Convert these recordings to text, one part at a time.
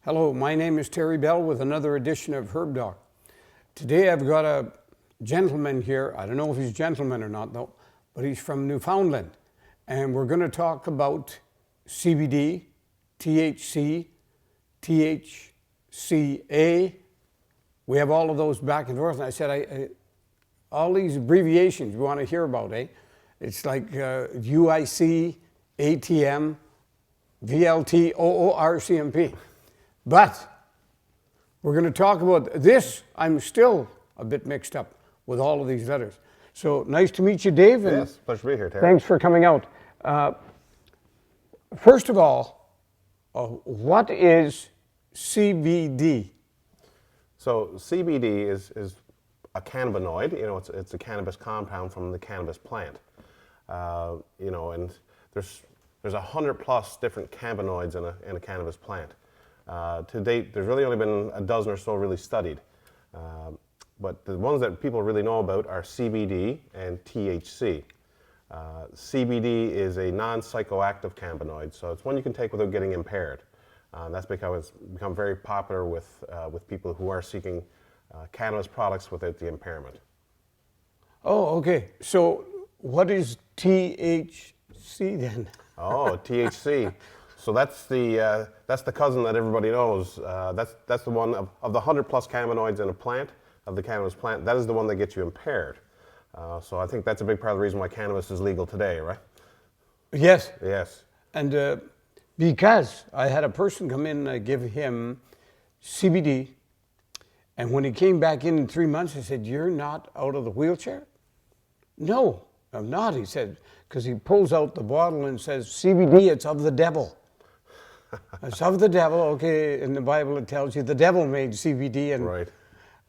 Hello, my name is Terry Bell with another edition of Herb Doc. Today I've got a gentleman here. I don't know if he's a gentleman or not though, but he's from Newfoundland. And we're going to talk about CBD, THC, THCA. We have all of those back and forth. And I said, all these abbreviations you want to hear about, eh? It's like UIC, ATM, VLT, OORCMP. But we're going to talk about this. I'm still a bit mixed up with all of these letters. So nice to meet you, Dave. And yes, pleasure to be here, Terry. Thanks for coming out. First of all, what is CBD? So CBD is a cannabinoid. You know, it's a cannabis compound from the cannabis plant. You know, and there's 100+ different cannabinoids in a cannabis plant. To date, there's really only been a dozen or so really studied. But the ones that people really know about are CBD and THC. CBD is a non-psychoactive cannabinoid, so it's one you can take without getting impaired. That's because it's become very popular with people who are seeking cannabis products without the impairment. Oh, okay. So what is THC then? Oh, THC. So that's the cousin that everybody knows. That's the one of the 100+ cannabinoids in a plant, of the cannabis plant. That is the one that gets you impaired. So I think that's a big part of the reason why cannabis is legal today, right? Yes. Yes. And because I had a person come in and give him CBD, and when he came back in 3 months, I said, "You're not out of the wheelchair?" "No, I'm not," he said, because he pulls out the bottle and says, "CBD, it's of the devil." It's of the devil. Okay, in the Bible it tells you the devil made CBD, and right.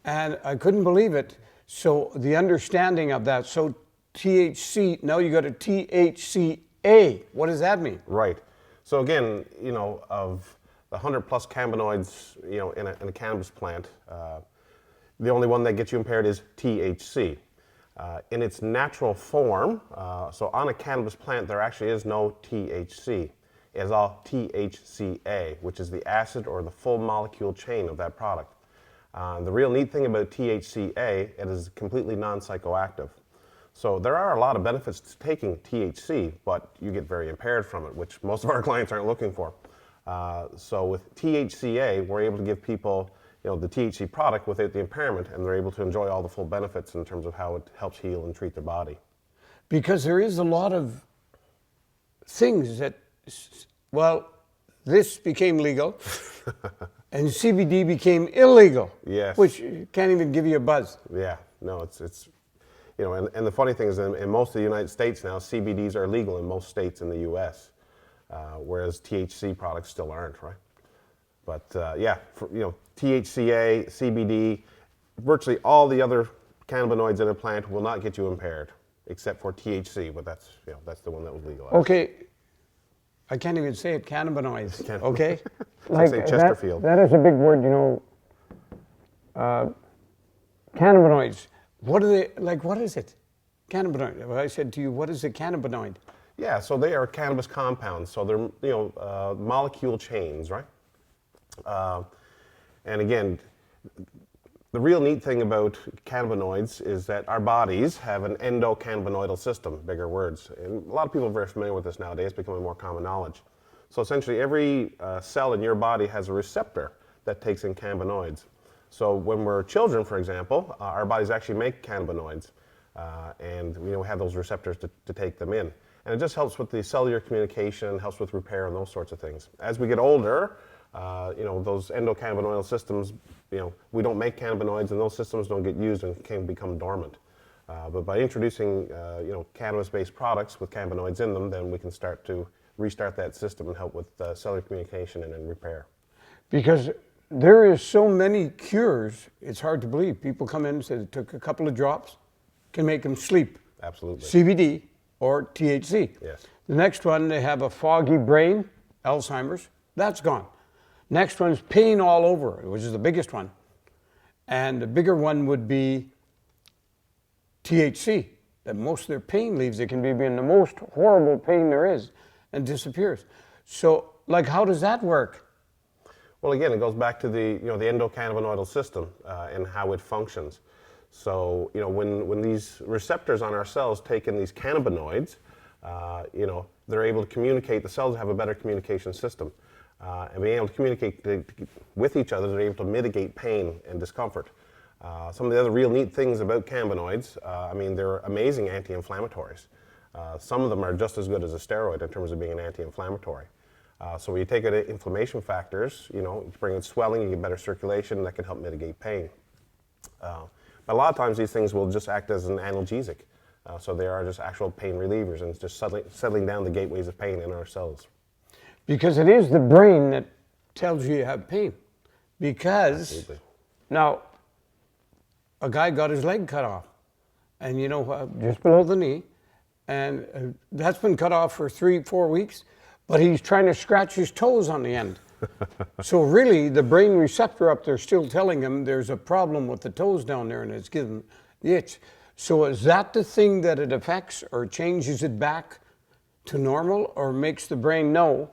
And I couldn't believe it. So the understanding of that. So THC. Now you got a THCA. What does that mean? Right. So again, you know, of the 100+ cannabinoids, you know, in a cannabis plant, the only one that gets you impaired is THC. In its natural form, so on a cannabis plant, there actually is no THC. It is all THCA, which is the acid or the full molecule chain of that product. The real neat thing about THCA, it is completely non-psychoactive. So there are a lot of benefits to taking THC, but you get very impaired from it, which most of our clients aren't looking for. So with THCA, we're able to give people, you know, the THC product without the impairment, and they're able to enjoy all the full benefits in terms of how it helps heal and treat their body. Because there is a lot of things that, well, this became legal and CBD became illegal. Yes. Which can't even give you a buzz. Yeah, no, it's you know, and the funny thing is in most of the United States now, CBDs are legal in most states in the US, whereas THC products still aren't, right? But yeah, you know, THCA, CBD, virtually all the other cannabinoids in a plant will not get you impaired, except for THC, but that's, you know, that's the one that was legalized. Okay, I can't even say it, cannabinoids, okay? Like say Chesterfield. That is a big word, you know. Cannabinoids, what are they, like what is it? Cannabinoid, well, I said to you, what is a cannabinoid? Yeah, so they are cannabis compounds, so they're, you know, molecule chains, right? And again, the real neat thing about cannabinoids is that our bodies have an endocannabinoidal system, bigger words. And a lot of people are very familiar with this nowadays, becoming more common knowledge. So essentially every cell in your body has a receptor that takes in cannabinoids. So when we're children, for example, our bodies actually make cannabinoids. And you know, we have those receptors to take them in. And it just helps with the cellular communication, helps with repair and those sorts of things. As we get older, you know, those endocannabinoidal systems, you know, we don't make cannabinoids and those systems don't get used and can become dormant. But by introducing, you know, cannabis-based products with cannabinoids in them, then we can start to restart that system and help with cellular communication and repair. Because there is so many cures, it's hard to believe. People come in and say they took a couple of drops, can make them sleep. Absolutely. CBD or THC. Yes. The next one, they have a foggy brain, Alzheimer's, that's gone. Next one's pain all over, which is the biggest one. And the bigger one would be THC, that most of their pain leaves. It can be in the most horrible pain there is and disappears. So, like, how does that work? Well, again, it goes back to the the endocannabinoidal system and how it functions. So when these receptors on our cells take in these cannabinoids, they're able to communicate. The cells have a better communication system, and being able to communicate with each other, they're able to mitigate pain and discomfort. Some of the other real neat things about cannabinoids, they're amazing anti-inflammatories. Some of them are just as good as a steroid in terms of being an anti-inflammatory. So when you take out inflammation factors, you bring in swelling, you get better circulation, that can help mitigate pain. But a lot of times these things will just act as an analgesic. So they are just actual pain relievers, and it's just settling down the gateways of pain in our cells. Because it is the brain that tells you have pain. Because Absolutely. now, a guy got his leg cut off, and just below the knee, and that's been cut off for 3-4 weeks, but he's trying to scratch his toes on the end. So really, the brain receptor up there still telling him there's a problem with the toes down there, and it's giving the itch. So is that the thing that it affects, or changes it back to normal, or makes the brain know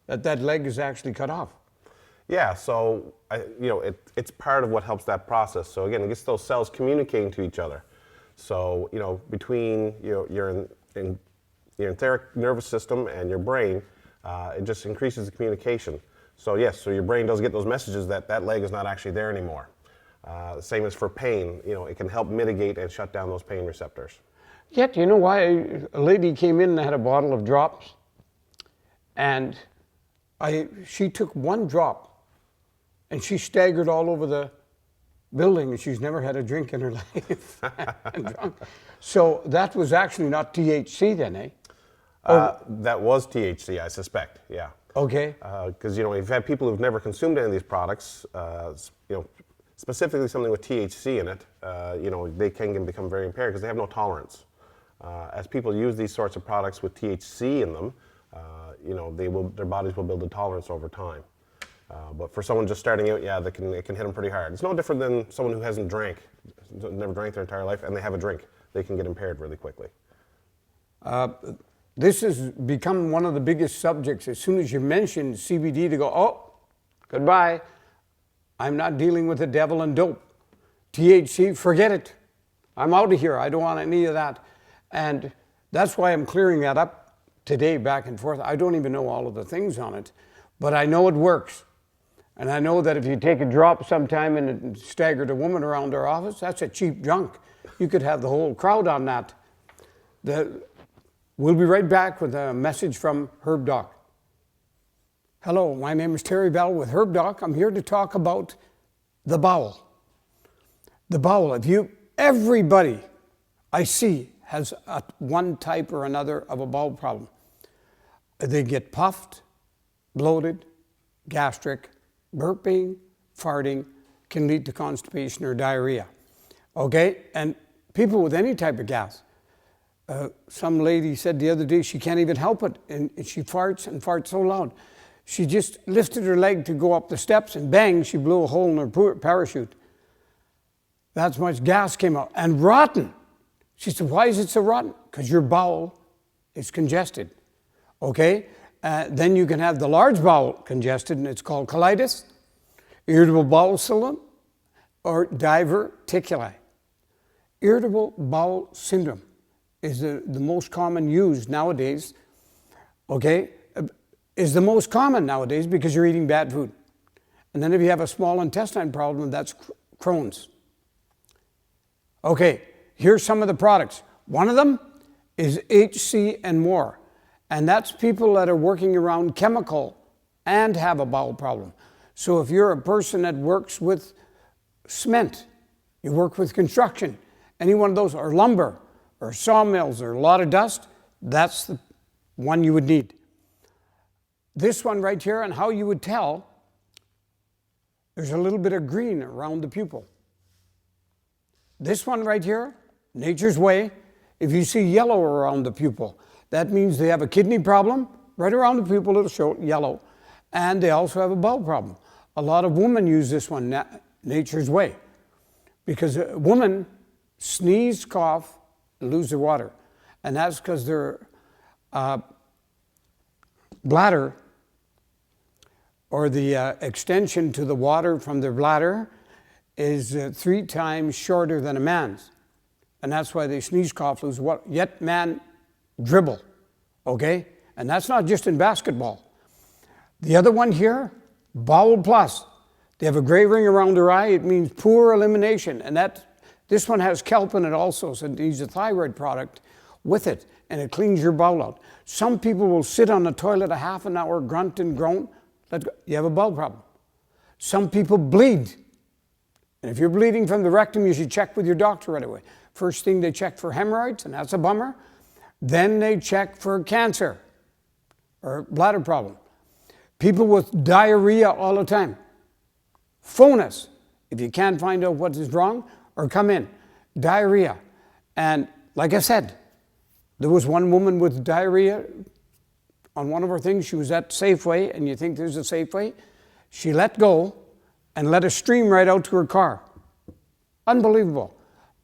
that that leg is actually cut off? Yeah, so it's part of what helps that process. So again, it gets those cells communicating to each other. So between your enteric nervous system and your brain, it just increases the communication. So yes, so your brain does get those messages that that leg is not actually there anymore. Same as for pain, it can help mitigate and shut down those pain receptors. Yet, you know why? A lady came in and had a bottle of drops, and she took one drop, and she staggered all over the building, and she's never had a drink in her life. So that was actually not THC then, eh? That was THC, I suspect, yeah. Okay. Because we've had people who've never consumed any of these products, specifically something with THC in it, they can become very impaired because they have no tolerance. As people use these sorts of products with THC in them, their bodies will build a tolerance over time. But for someone just starting out, yeah, it can hit them pretty hard. It's no different than someone who hasn't drank, never drank their entire life, and they have a drink. They can get impaired really quickly. This has become one of the biggest subjects. As soon as you mention CBD, to go, oh, goodbye. I'm not dealing with the devil and dope. THC, forget it. I'm out of here. I don't want any of that. And that's why I'm clearing that up today, back and forth. I don't even know all of the things on it, but I know it works. And I know that if you take a drop sometime and staggered a woman around our office, that's a cheap junk. You could have the whole crowd on that. We'll be right back with a message from Herb Doc. Hello, my name is Terry Bell with Herb Doc. I'm here to talk about the bowel. The bowel. Everybody I see has one type or another of a bowel problem. They get puffed, bloated, gastric, burping, farting, can lead to constipation or diarrhea. Okay, and people with any type of gas. Some lady said the other day she can't even help it, and she farts and farts so loud. She just lifted her leg to go up the steps, and bang, she blew a hole in her parachute. That's much gas came out. And rotten. She said, why is it so rotten? Because your bowel is congested. Okay? Then you can have the large bowel congested, and it's called colitis, irritable bowel syndrome, or diverticuli. Irritable bowel syndrome is the most common used nowadays, okay, is the most common nowadays because you're eating bad food. And then if you have a small intestine problem, that's Crohn's. Okay, here's some of the products. One of them is HC and more, and that's people that are working around chemical and have a bowel problem. So if you're a person that works with cement, you work with construction, any one of those, or lumber, or sawmills, or a lot of dust, that's the one you would need. This one right here, and how you would tell, there's a little bit of green around the pupil. This one right here, Nature's Way, if you see yellow around the pupil, that means they have a kidney problem. Right around the pupil, it'll show yellow. And they also have a bowel problem. A lot of women use this one, Nature's Way, because a woman sneeze, cough, lose their water. And that's because their bladder or the extension to the water from their bladder is 3 times shorter than a man's. And that's why they sneeze, cough, lose, yet man dribble, okay? And that's not just in basketball. The other one here, bowel plus. They have a gray ring around their eye. It means poor elimination. And this one has kelp in it also, so it needs a thyroid product with it, and it cleans your bowel out. Some people will sit on the toilet a half an hour, grunt and groan. You have a bowel problem. Some people bleed. And if you're bleeding from the rectum, you should check with your doctor right away. First thing they check for hemorrhoids, and that's a bummer. Then they check for cancer or bladder problem. People with diarrhea all the time. Phone us if you can't find out what is wrong, or come in. Diarrhea. And like I said, there was one woman with diarrhea on one of our things. She was at Safeway, and you think there's a Safeway? She let go and let a stream right out to her car. Unbelievable.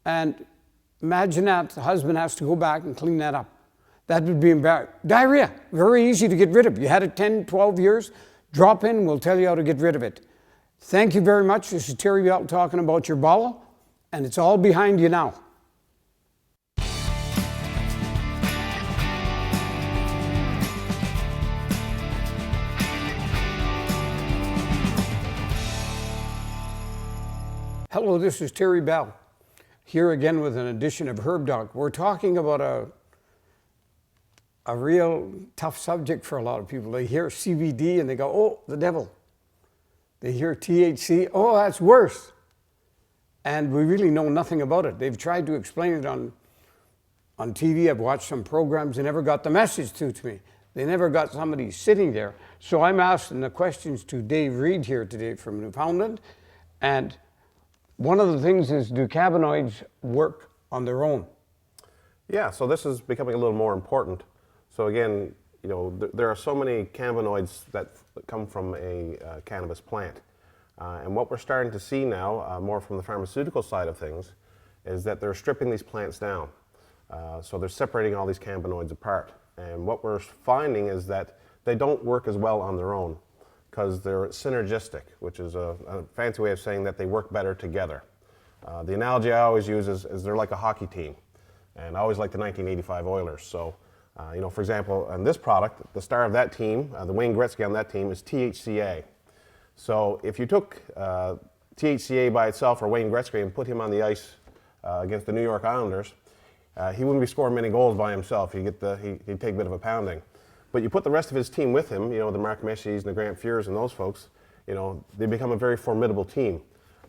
And imagine that the husband has to go back and clean that up. That would be embarrassing. Diarrhea, very easy to get rid of. You had it 10, 12 years, drop in, we'll tell you how to get rid of it. Thank you very much. This is Terry Bell talking about your bowel, and it's all behind you now. Hello, this is Terry Bell, here again with an edition of Herb Doc. We're talking about a real tough subject for a lot of people. They hear CBD and they go, oh, the devil. They hear THC, oh, that's worse. And we really know nothing about it. They've tried to explain it on TV. I've watched some programs. They never got the message to me. They never got somebody sitting there. So I'm asking the questions to Dave Reid here today from Newfoundland. And one of the things is, do cannabinoids work on their own? Yeah, so this is becoming a little more important. So again, you know, there are so many cannabinoids that come from a cannabis plant. And what we're starting to see now, more from the pharmaceutical side of things, is that they're stripping these plants down. So they're separating all these cannabinoids apart. And what we're finding is that they don't work as well on their own because they're synergistic, which is a fancy way of saying that they work better together. The analogy I always use is they're like a hockey team. And I always like the 1985 Oilers. So, you know, for example, on this product, the star of that team, the Wayne Gretzky on that team, is THCA. So if you took THCA by itself or Wayne Gretzky and put him on the ice against the New York Islanders, he wouldn't be scoring many goals by himself. He'd take a bit of a pounding. But you put the rest of his team with him, you know, the Mark Messies and the Grant Fuhrs and those folks, you know, they become a very formidable team.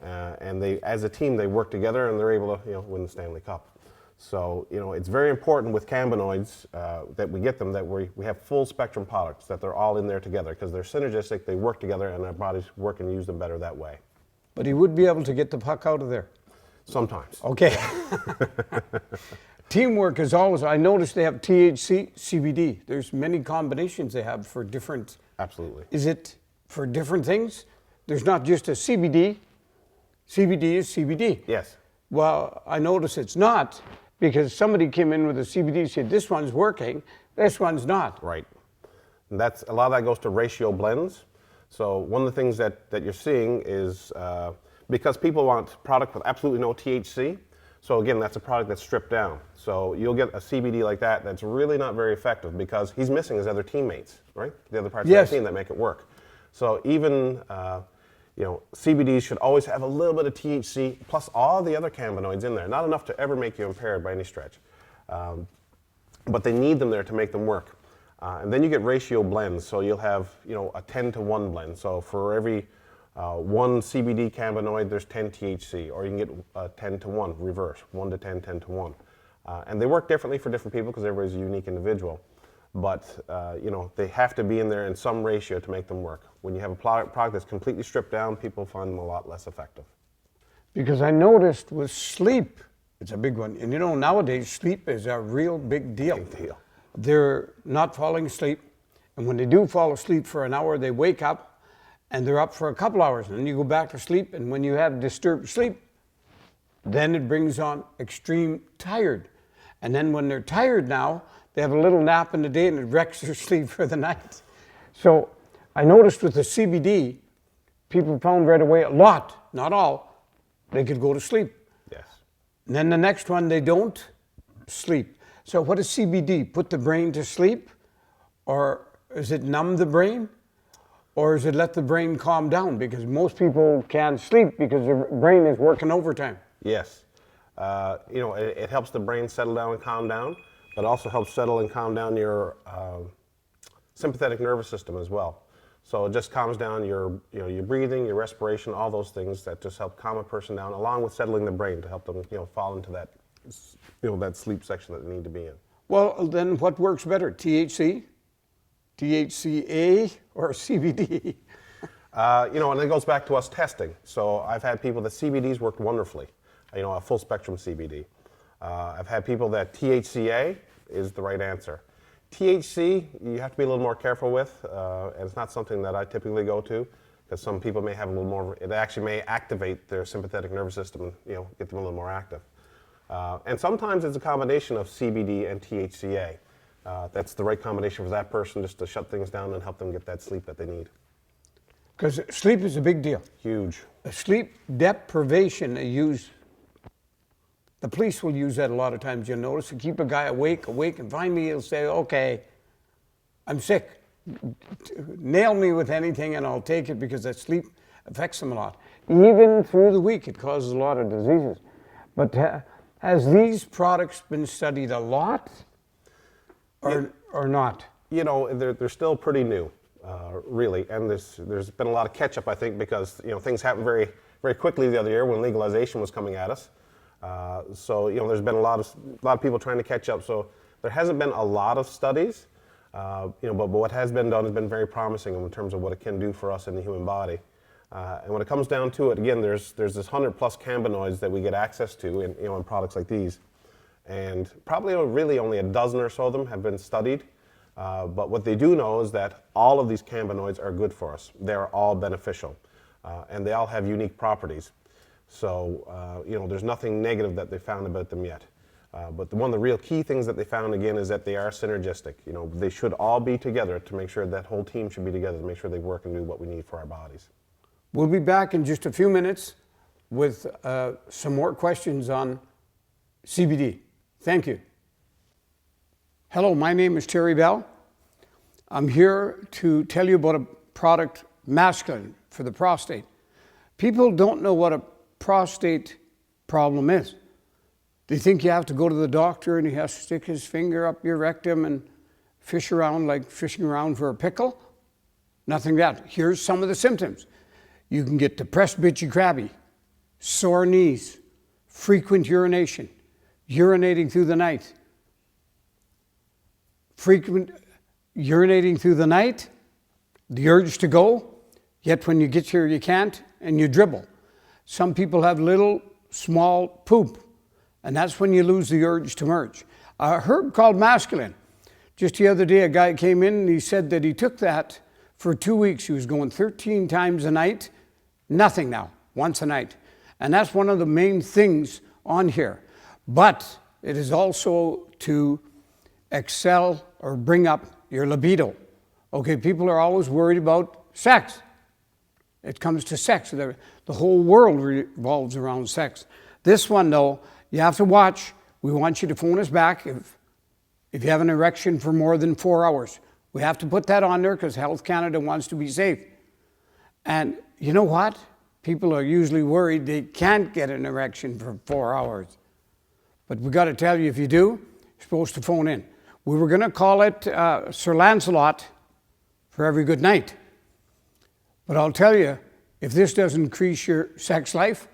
And they, as a team, they work together and they're able to, you know, win the Stanley Cup. So, you know, it's very important with cannabinoids that we get them, that we have full spectrum products, that they're all in there together because they're synergistic, they work together, and our bodies work and use them better that way. But he would be able to get the puck out of there. Sometimes. Okay. Teamwork is always, I noticed they have THC, CBD. There's many combinations they have for different. Absolutely. Is it for different things? There's not just a CBD. CBD is CBD. Yes. Well, I notice it's not, because somebody came in with a CBD and said, this one's working, this one's not. Right. And that's, a lot of that goes to ratio blends. So one of the things that you're seeing is, because people want product with absolutely no THC, so again, that's a product that's stripped down. So you'll get a CBD like that that's really not very effective because he's missing his other teammates, right? The other parts of the team that make it work. So even, you know, CBDs should always have a little bit of THC plus all the other cannabinoids in there. Not enough to ever make you impaired by any stretch. But they need them there to make them work. And then you get ratio blends. So you'll have, you know, a 10-to-1 blend. So for every 1 CBD cannabinoid, there's 10 THC. Or you can get 10-to-1, reverse, 1 to 10, 10 to 1. And they work differently for different people because everybody's a unique individual. But, you know, they have to be in there in some ratio to make them work. When you have a product that's completely stripped down, people find them a lot less effective. Because I noticed with sleep, it's a big one. And you know, nowadays, sleep is a real big deal. Big deal. They're not falling asleep. And when they do fall asleep for an hour, they wake up and they're up for a couple hours. And then you go back to sleep. And when you have disturbed sleep, then it brings on extreme tired. And then when they're tired now, they have a little nap in the day and it wrecks their sleep for the night. So I noticed with the CBD, people found right away a lot, not all, they could go to sleep. Yes. And then the next one, they don't sleep. So what is CBD? Put the brain to sleep? Or is it numb the brain? Or is it let the brain calm down? Because most people can't sleep because their brain is working overtime. Yes. It helps the brain settle down and calm down, but also helps settle and calm down your sympathetic nervous system as well. So it just calms down your breathing, your respiration, all those things that just help calm a person down, along with settling the brain to help them, fall into that, that sleep section that they need to be in. Well, then what works better, THC, THCA, or CBD? And it goes back to us testing. So I've had people that CBD's worked wonderfully, a full spectrum CBD. I've had people that THCA is the right answer. THC, you have to be a little more careful with, and it's not something that I typically go to, because some people may have a little more, it actually may activate their sympathetic nervous system, get them a little more active. And sometimes it's a combination of CBD and THCA. That's the right combination for that person, just to shut things down and help them get that sleep that they need. Because sleep is a big deal. Huge. Sleep deprivation, the police will use that a lot of times, you'll notice, to keep a guy awake, and finally he'll say, okay, I'm sick. Nail me with anything and I'll take it, because that sleep affects them a lot. Even through the week, it causes a lot of diseases. But has these products been studied a lot or not? They're still pretty new, really. And there's been a lot of catch up, I think, because, things happened very, very quickly the other year when legalization was coming at us. There's been a lot of people trying to catch up. So there hasn't been a lot of studies, but what has been done has been very promising in terms of what it can do for us in the human body. And when it comes down to it, again, there's this 100+ cannabinoids that we get access to in products like these, and probably really only a dozen or so of them have been studied. But what they do know is that all of these cannabinoids are good for us. They're all beneficial, and they all have unique properties. So, there's nothing negative that they found about them yet. But one of the real key things that they found, again, is that they are synergistic. They should all be together to make sure that whole team should be together to make sure they work and do what we need for our bodies. We'll be back in just a few minutes with some more questions on CBD. Thank you. Hello, my name is Terry Bell. I'm here to tell you about a product, masculine, for the prostate. People don't know what a prostate problem is. They think you have to go to the doctor and he has to stick his finger up your rectum and fish around like fishing around for a pickle. Nothing like that. Here's some of the symptoms. You can get depressed, bitchy, crabby, sore knees, frequent urination, urinating through the night. Frequent urinating through the night, the urge to go, yet when you get here you can't, and you dribble. Some people have little, small poop, and that's when you lose the urge to merge. A herb called masculine. Just the other day, a guy came in and he said that he took that for 2 weeks. He was going 13 times a night, nothing now, once a night. And that's one of the main things on here. But it is also to excel or bring up your libido. Okay, people are always worried about sex. It comes to sex. The whole world revolves around sex. This one, though, you have to watch. We want you to phone us back if you have an erection for more than 4 hours. We have to put that on there because Health Canada wants to be safe. And you know what? People are usually worried they can't get an erection for 4 hours. But we got to tell you, if you do, you're supposed to phone in. We were going to call it Sir Lancelot for every good night. But I'll tell you, if this doesn't increase your sex life,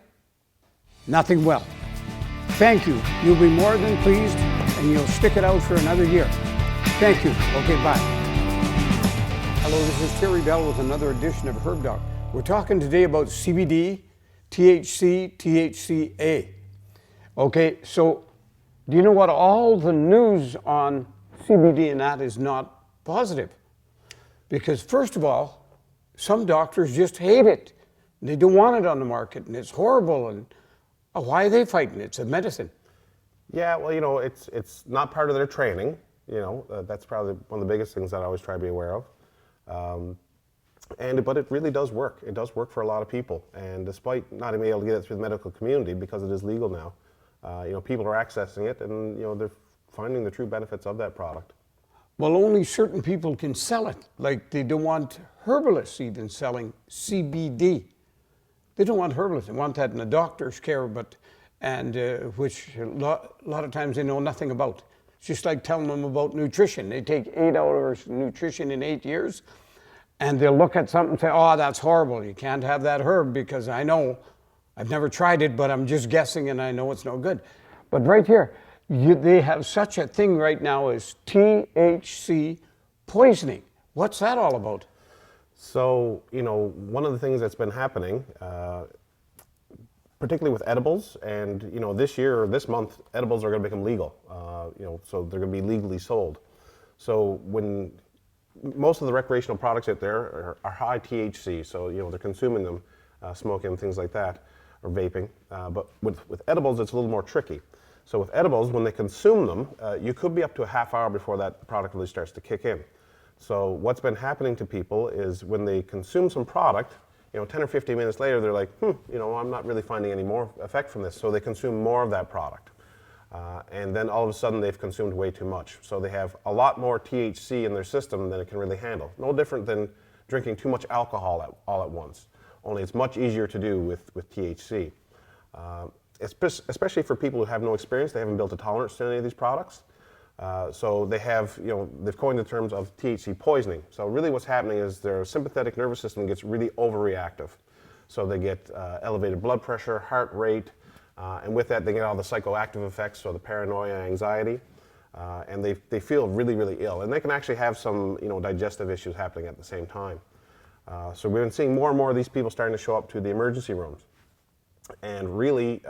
nothing will. Thank you. You'll be more than pleased, and you'll stick it out for another year. Thank you. Okay, bye. Hello, this is Terry Bell with another edition of Herb Doc. We're talking today about CBD, THC, THCA. Okay, so do you know what? All the news on CBD and that is not positive. Because first of all, some doctors just hate it. They don't want it on the market, and it's horrible. And why are they fighting it? It's a medicine. Yeah, well, it's not part of their training. That's probably one of the biggest things that I always try to be aware of. But it really does work. It does work for a lot of people. And despite not being able to get it through the medical community because it is legal now, people are accessing it, and they're finding the true benefits of that product. Well, only certain people can sell it. Like they don't want herbalists even selling CBD. They don't want herbalists. They want that in a doctor's care, which a lot of times they know nothing about. It's just like telling them about nutrition. They take 8 hours nutrition in 8 years, and they'll look at something and say, oh, that's horrible. You can't have that herb because I know, I've never tried it, but I'm just guessing and I know it's no good. But right here, they have such a thing right now as THC poisoning. What's that all about? So, one of the things that's been happening, particularly with edibles, and this month, edibles are going to become legal. So they're going to be legally sold. So when most of the recreational products out there are high THC, so they're consuming them, smoking them, things like that, or vaping. But with edibles, it's a little more tricky. So with edibles, when they consume them, you could be up to a half hour before that product really starts to kick in. So what's been happening to people is when they consume some product, 10 or 15 minutes later, they're like, I'm not really finding any more effect from this. So they consume more of that product. And then all of a sudden they've consumed way too much. So they have a lot more THC in their system than it can really handle. No different than drinking too much alcohol all at once. Only it's much easier to do with THC. Especially for people who have no experience, they haven't built a tolerance to any of these products. So they have, they've coined the terms of THC poisoning. So really what's happening is their sympathetic nervous system gets really overreactive. So they get elevated blood pressure, heart rate, and with that they get all the psychoactive effects, so the paranoia, anxiety, and they feel really, really ill. And they can actually have some, digestive issues happening at the same time. So we've been seeing more and more of these people starting to show up to the emergency rooms. And really,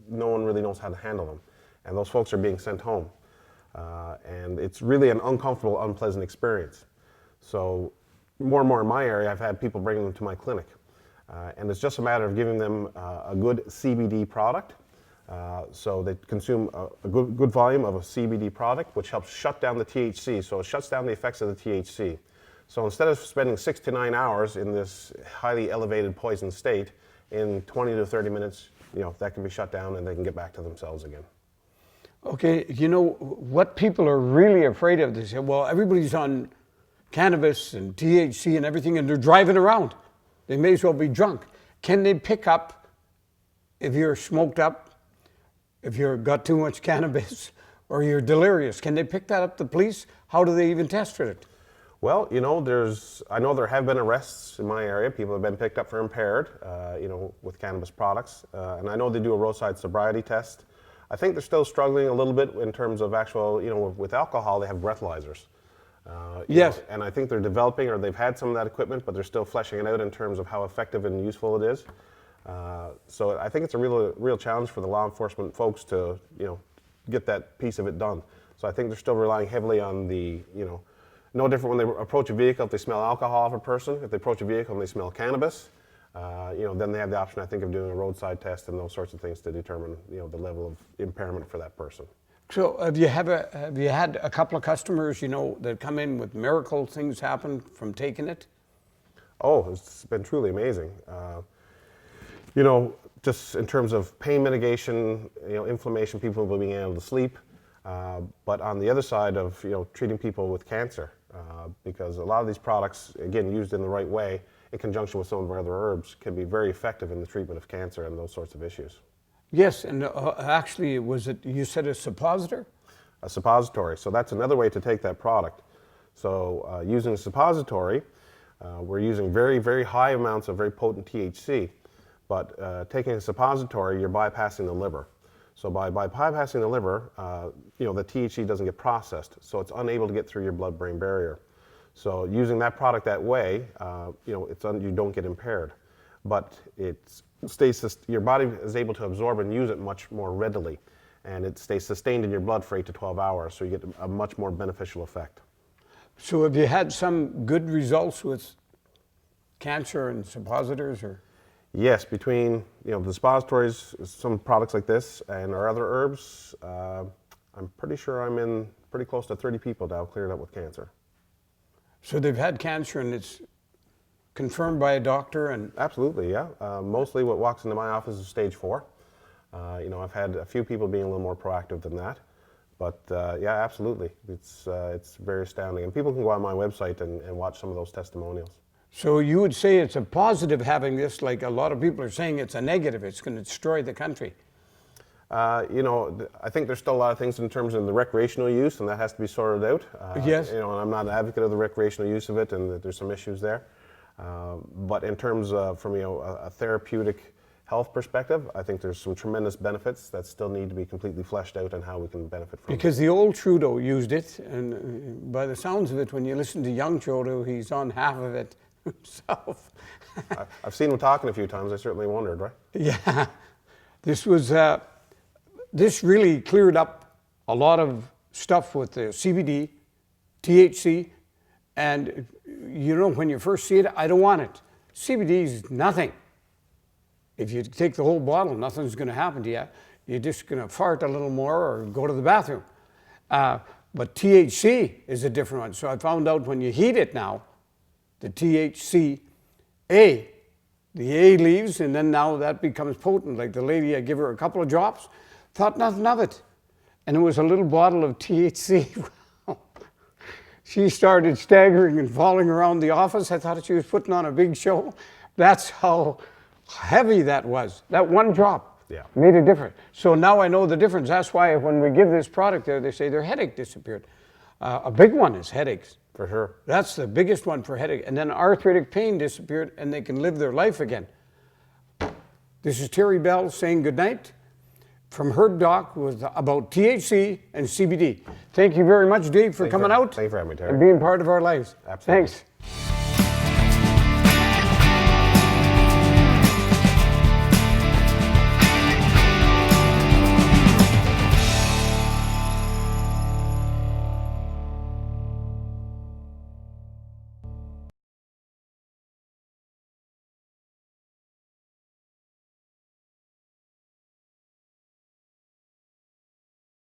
no one really knows how to handle them. And those folks are being sent home. And it's really an uncomfortable, unpleasant experience. So more and more in my area, I've had people bringing them to my clinic. And it's just a matter of giving them a good CBD product. So they consume a good volume of a CBD product, which helps shut down the THC. So it shuts down the effects of the THC. So instead of spending 6 to 9 hours in this highly elevated poison state, in 20 to 30 minutes, that can be shut down and they can get back to themselves again. Okay, what people are really afraid of, they say, well, everybody's on cannabis and THC and everything, and they're driving around. They may as well be drunk. Can they pick up if you're smoked up, if you've got too much cannabis, or you're delirious? Can they pick that up, the police? How do they even test for it? Well, I know there have been arrests in my area. People have been picked up for impaired, with cannabis products. And I know they do a roadside sobriety test. I think they're still struggling a little bit in terms of actual, with alcohol, they have breathalyzers. Yes. And I think they're developing, or they've had some of that equipment, but they're still fleshing it out in terms of how effective and useful it is. So I think it's a real challenge for the law enforcement folks to, get that piece of it done. So I think they're still relying heavily on the, no different when they approach a vehicle, if they smell alcohol of a person, if they approach a vehicle and they smell cannabis, then they have the option, I think, of doing a roadside test and those sorts of things to determine, the level of impairment for that person. So have you had a couple of customers, that come in with miracle things happen from taking it? Oh, it's been truly amazing. Just in terms of pain mitigation, inflammation, people being able to sleep. But on the other side of, treating people with cancer, because a lot of these products, again, used in the right way, in conjunction with some of our other herbs, can be very effective in the treatment of cancer and those sorts of issues. Yes, and actually, you said a suppositor? A suppository. So that's another way to take that product. So using a suppository, we're using very, very high amounts of very potent THC, but taking a suppository, you're bypassing the liver. So by bypassing the liver, the THC doesn't get processed, so it's unable to get through your blood-brain barrier. So using that product that way, you don't get impaired, but your body is able to absorb and use it much more readily, and it stays sustained in your blood for 8 to 12 hours, so you get a much more beneficial effect. So have you had some good results with cancer and suppositors, or? Yes, between the suppositories, some products like this, and our other herbs, I'm pretty sure I'm in pretty close to 30 people now cleared up with cancer. So they've had cancer and it's confirmed by a doctor and Absolutely, yeah. Mostly what walks into my office is stage 4. I've had a few people being a little more proactive than that, but yeah, absolutely. It's very astounding. And people can go on my website and watch some of those testimonials. so you would say it's a positive having this, like a lot of people are saying it's a negative, it's going to destroy the country. I think there's still a lot of things in terms of the recreational use, and that has to be sorted out. Yes. And I'm not an advocate of the recreational use of it, and that there's some issues there. But in terms of, from a therapeutic health perspective, I think there's some tremendous benefits that still need to be completely fleshed out and how we can benefit from it. Because the old Trudeau used it, and by the sounds of it, when you listen to young Trudeau, he's on half of it himself. I've seen him talking a few times. I certainly wondered, right? Yeah, this was, this really cleared up a lot of stuff with the CBD, THC, and when you first see it, I don't want it. CBD is nothing. If you take the whole bottle, nothing's going to happen to you. You're just going to fart a little more or go to the bathroom. But THC is a different one. So I found out when you heat it now, the THC, the A leaves, and then now that becomes potent. Like the lady, I give her a couple of drops, thought nothing of it. And it was a little bottle of THC. She started staggering and falling around the office. I thought she was putting on a big show. That's how heavy that was. That one drop made a difference. So now I know the difference. That's why when we give this product there, they say their headache disappeared. A big one is headaches. For sure. That's the biggest one for headache. And then arthritic pain disappeared and they can live their life again. This is Terry Bell saying good night from Herb Doc with about THC and CBD. Thank you very much, Dave, for coming out Thank you for having me, Terry. and being part of our lives. Absolutely. Thanks.